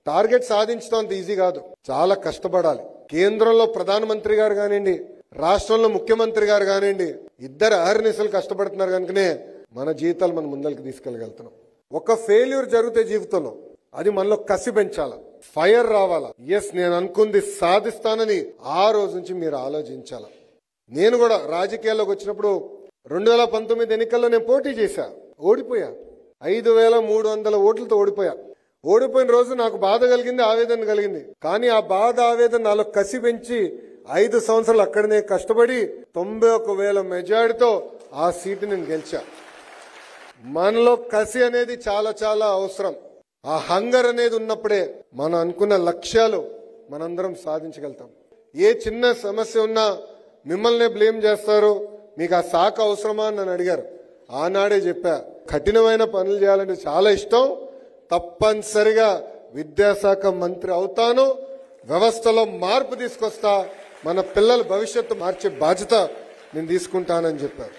Target సాధించడం అంత easy కాదు, చాలా కష్టపడాలి. కేంద్రంలో ప్రధానమంత్రి గారు కానివ్వండి, రాష్ట్రంలో ముఖ్యమంత్రి గారు కానివ్వండి, ఇద్దరు అహర్నిశలు కష్టపడుతున్నారు కనుకనే మన జీవితాలు మనం ముందరికి తీసుకెళ్లగలుగుతున్నాం. ఒక ఫెయిల్యూర్ జరిగితే జీవితంలో అది మనలో కసి పెంచాల, ఫైర్ రావాలా. ఎస్, నేను అనుకుంది సాధిస్తానని ఆ రోజు నుంచి మీరు ఆలోచించాల. నేను కూడా రాజకీయాల్లోకి వచ్చినప్పుడు 2019 ఎన్నికల్లో నేను పోటీ చేశా, ఓడిపోయా. 5300 ఓట్లతో ఓడిపోయా. ఓడిపోయిన రోజు నాకు బాధ కలిగింది, ఆవేదన కలిగింది. కానీ ఆ బాధ ఆవేదన నాలో కసి పెంచి 5 సంవత్సరాలు అక్కడనే కష్టపడి 91,000 మెజారిటీతో ఆ సీటు నేను గెలిచా. మనలో కసి అనేది చాలా చాలా అవసరం. ఆ హంగర్ అనేది ఉన్నప్పుడే మనం అనుకున్న లక్ష్యాలు మనందరం సాధించగలుగుతాం. ఏ చిన్న సమస్య ఉన్నా మిమ్మల్నే బ్లేమ్ చేస్తారు, మీకు ఆ శాఖ అవసరమా అని నన్ను అడిగారు. ఆనాడే చెప్పా, కఠినమైన పనులు చేయాలంటే చాలా ఇష్టం, తప్పనిసరిగా విద్యాశాఖ మంత్రి అవుతాను, వ్యవస్థలో మార్పు తీసుకొస్తా, మన పిల్లల భవిష్యత్తు మార్చే బాధ్యత నేను తీసుకుంటానని చెప్పారు.